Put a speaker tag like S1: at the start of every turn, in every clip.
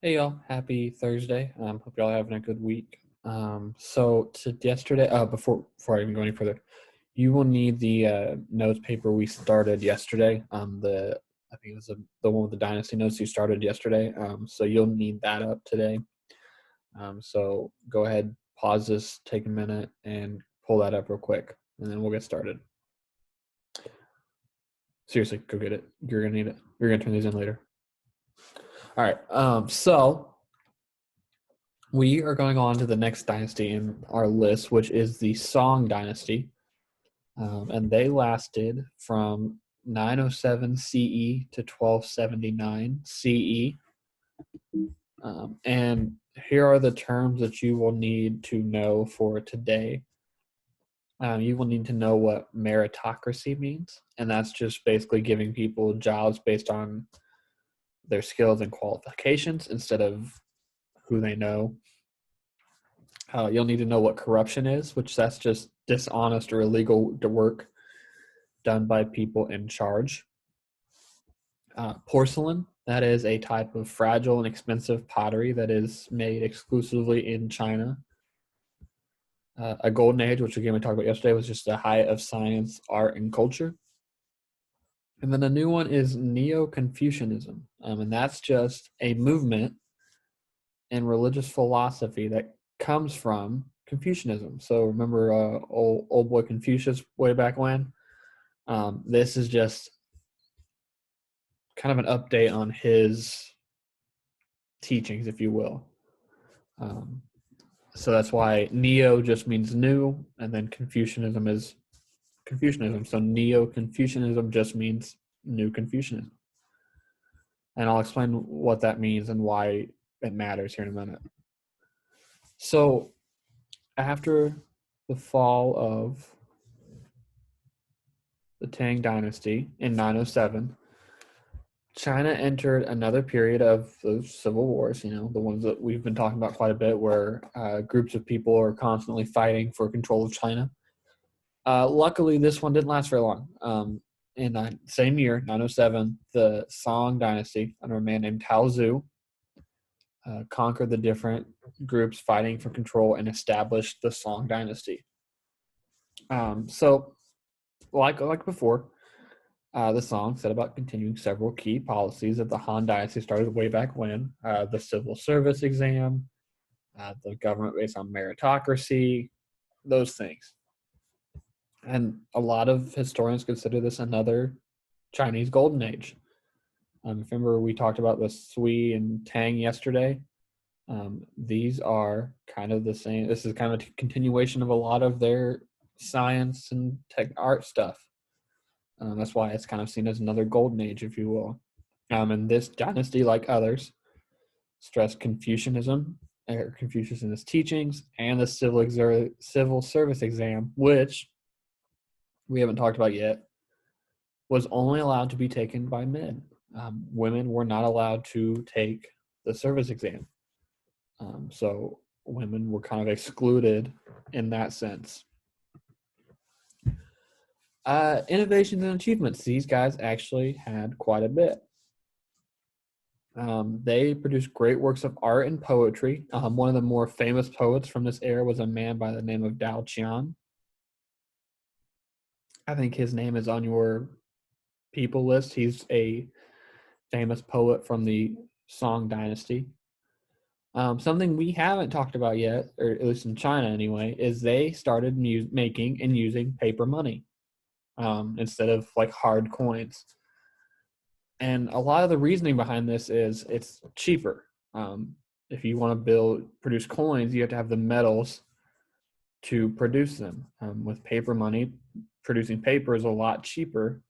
S1: Hey y'all, happy Thursday. Hope y'all having a good week. So to yesterday, before I even go any further, you will need the notes paper we started yesterday. The I think it was the one with the Dynasty notes you started yesterday. So you'll need that up today. So go ahead, pause this, take a minute, and pull that up real quick, and then we'll get started. Seriously, go get it. You're gonna need it. You're gonna turn these in later. All right. So we are going on to the next dynasty in our list, which is the Song Dynasty. And they lasted from 907 CE to 1279 CE. And here are the terms that you will need to know for today. You will need to know what meritocracy means, and that's just basically giving people jobs based on their skills and qualifications instead of who they know. You'll need to know what corruption is, which that's just dishonest or illegal work done by people in charge. Porcelain, that is a type of fragile and expensive pottery that is made exclusively in China. A golden age, which again we talked about yesterday, was just the height of science, art, and culture. And then a new one is Neo-Confucianism, and that's just a movement in religious philosophy that comes from Confucianism. So remember old boy Confucius way back when? This is just kind of an update on his teachings, if you will. Um, so that's why Neo just means new, and then Confucianism is Confucianism. So Neo Confucianism just means new Confucianism. And I'll explain what that means and why it matters here in a minute. So after the fall of the Tang Dynasty in 907, China entered another period of those civil wars, the ones that we've been talking about quite a bit, where groups of people are constantly fighting for control of China. Luckily, this one didn't last very long. In the same year, 907, the Song Dynasty, under a man named Tao Zu, conquered the different groups fighting for control and established the Song Dynasty. So, like before, the Song set about continuing several key policies that the Han Dynasty started way back when: the civil service exam, the government based on meritocracy, those things. And a lot of historians consider this another Chinese golden age. Remember, we talked about the Sui and Tang yesterday. These are kind of the same. This is kind of a continuation of a lot of their science and tech art stuff. That's why it's kind of seen as another golden age, if you will. And this dynasty, like others, stressed Confucianism, or Confucius and his teachings, and the civil service exam, which we haven't talked about yet, was only allowed to be taken by men. Women were not allowed to take the service exam. So women were kind of excluded in that sense. Innovations and achievements. These guys actually had quite a bit. They produced great works of art and poetry. One of the more famous poets from this era was a man by the name of Dao Qian. I think his name is on your people list. He's a famous poet from the Song Dynasty. Something we haven't talked about yet, or at least in China anyway, is they started making and using paper money instead of like hard coins. And a lot of the reasoning behind this is it's cheaper. If you want to produce coins, you have to have the metals to produce them. With paper money, producing paper is a lot cheaper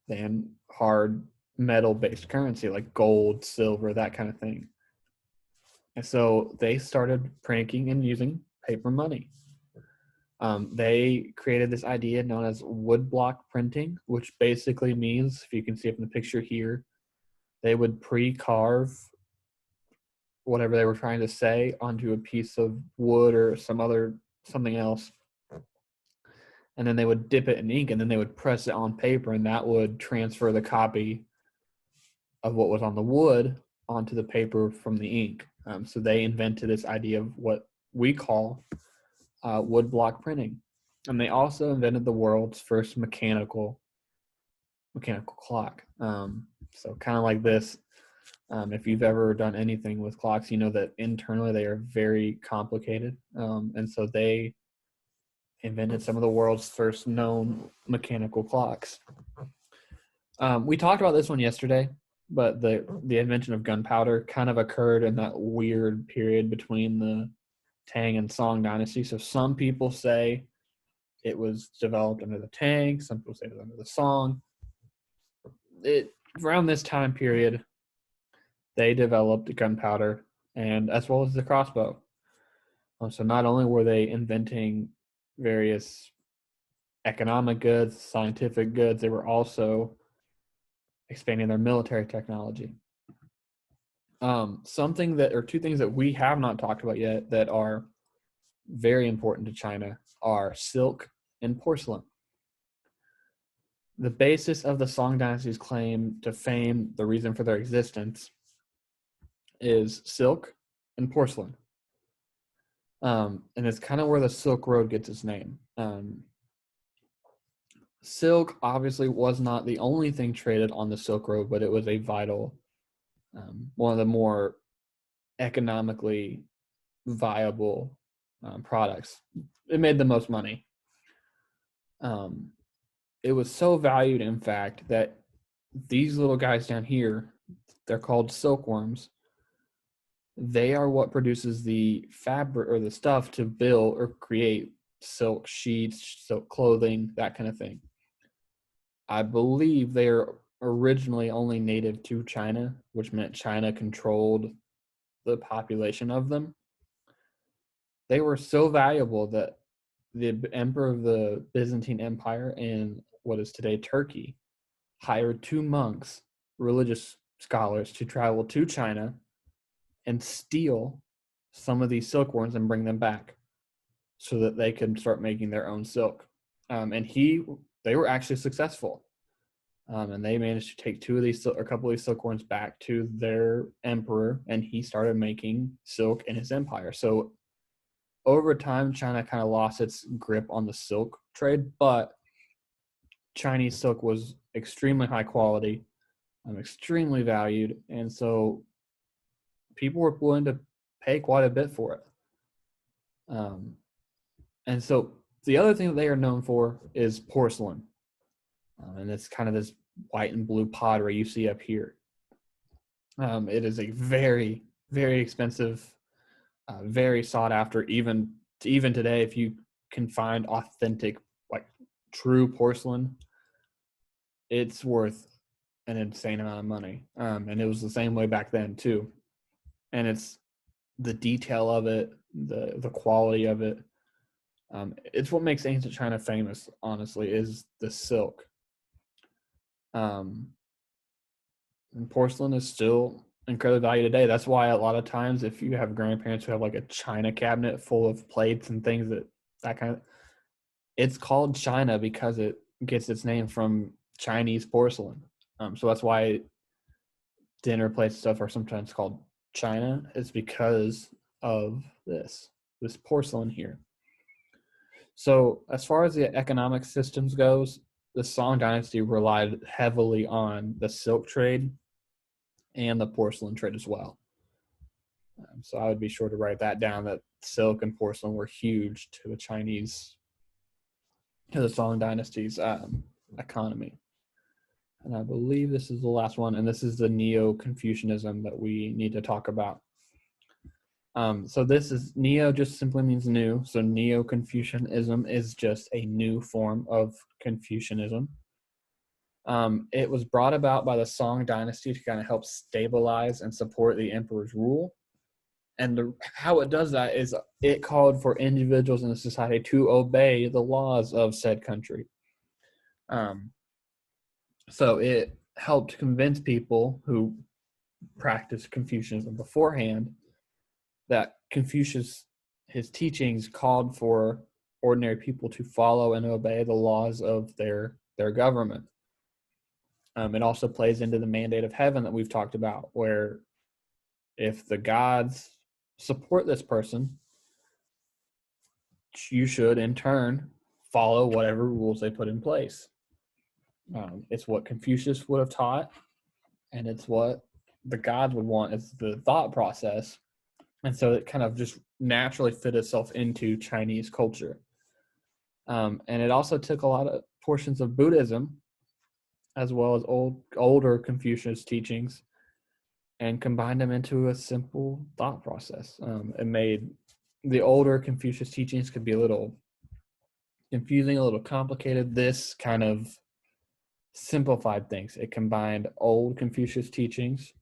S1: than hard metal-based currency like gold, silver, that kind of thing. And so they started printing and using paper money. They created this idea known as woodblock printing, which basically means, if you can see it in the picture here, they would pre-carve whatever they were trying to say onto a piece of wood or something else. And then they would dip it in ink, and then they would press it on paper, and that would transfer the copy of what was on the wood onto the paper from the ink. So they invented this idea of what we call woodblock printing. And they also invented the world's first mechanical clock. So kind of like this. If you've ever done anything with clocks, you know that internally they are very complicated. And so they invented some of the world's first known mechanical clocks. We talked about this one yesterday, but the invention of gunpowder kind of occurred in that weird period between the Tang and Song dynasty. So some people say it was developed under the Tang, some people say it was under the Song. Around this time period, they developed gunpowder and as well as the crossbow. So not only were they inventing various economic goods, scientific goods, they were also expanding their military technology. Two things that we have not talked about yet that are very important to China are silk and porcelain. The basis of the Song dynasty's claim to fame, the reason for their existence, is silk and porcelain. And it's kind of where the Silk Road gets its name. Silk obviously was not the only thing traded on the Silk Road, but it was a vital, one of the more economically viable products. It made the most money. It was so valued, in fact, that these little guys down here, they're called silkworms. They are what produces the fabric or the stuff to build or create silk sheets, silk clothing, that kind of thing. I believe they are originally only native to China, which meant China controlled the population of them. They were so valuable that the emperor of the Byzantine Empire in what is today Turkey hired 2 monks, religious scholars, to travel to China and steal some of these silkworms and bring them back so that they could start making their own silk. They were actually successful. And they managed to take a couple of these silkworms back to their emperor, and he started making silk in his empire. So over time, China kind of lost its grip on the silk trade, but Chinese silk was extremely high quality, extremely valued, and so people were willing to pay quite a bit for it. And so the other thing that they are known for is porcelain. And it's kind of this white and blue pottery you see up here. It is a very, very expensive, very sought after, even today, if you can find authentic, like true porcelain, it's worth an insane amount of money. And it was the same way back then too. And it's the detail of it, the quality of it. It's what makes ancient China famous, honestly, is the silk. And porcelain is still incredibly valued today. That's why a lot of times if you have grandparents who have like a china cabinet full of plates and things that kind of, it's called china because it gets its name from Chinese porcelain. So that's why dinner plates and stuff are sometimes called china. It's because of this porcelain here. So as far as the economic systems goes, the Song dynasty relied heavily on the silk trade and the porcelain trade as well. So I would be sure to write that down, that silk and porcelain were huge to the Song dynasty's economy. And I believe this is the last one, and this is the Neo-Confucianism that we need to talk about. So this is, Neo just simply means new. So Neo-Confucianism is just a new form of Confucianism. It was brought about by the Song dynasty to kind of help stabilize and support the emperor's rule. And how it does that is it called for individuals in the society to obey the laws of said country. So it helped convince people who practiced Confucianism beforehand that Confucius, his teachings called for ordinary people to follow and obey the laws of their government. It also plays into the mandate of heaven that we've talked about, where if the gods support this person, you should in turn follow whatever rules they put in place. It's what Confucius would have taught, and it's what the gods would want as the thought process. And so it kind of just naturally fit itself into Chinese culture. And it also took a lot of portions of Buddhism, as well as older Confucius teachings, and combined them into a simple thought process. It made the older Confucius teachings could be a little confusing, a little complicated. This kind of simplified things. It combined old Confucius teachings.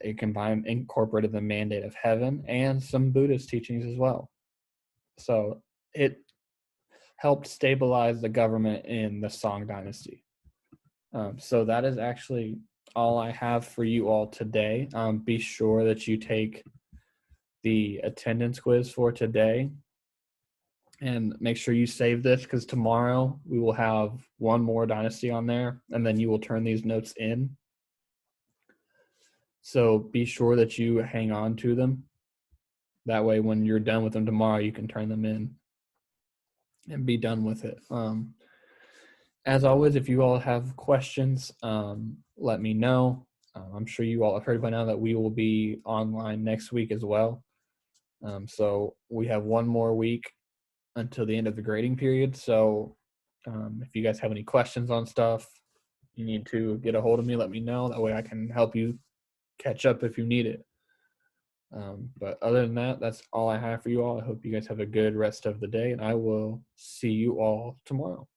S1: It incorporated the mandate of heaven and some Buddhist teachings as well. So it helped stabilize the government in the Song Dynasty. So that is actually all I have for you all today. Be sure that you take the attendance quiz for today, and make sure you save this, because tomorrow we will have one more dynasty on there, and then you will turn these notes in. So be sure that you hang on to them. That way, when you're done with them tomorrow, you can turn them in and be done with it. As always, if you all have questions, let me know. I'm sure you all have heard by now that we will be online next week as well. So we have one more week until the end of the grading period. So if you guys have any questions on stuff, you need to get a hold of me, let me know. That way I can help you catch up if you need it. But other than that, that's all I have for you all. I hope you guys have a good rest of the day, and I will see you all tomorrow.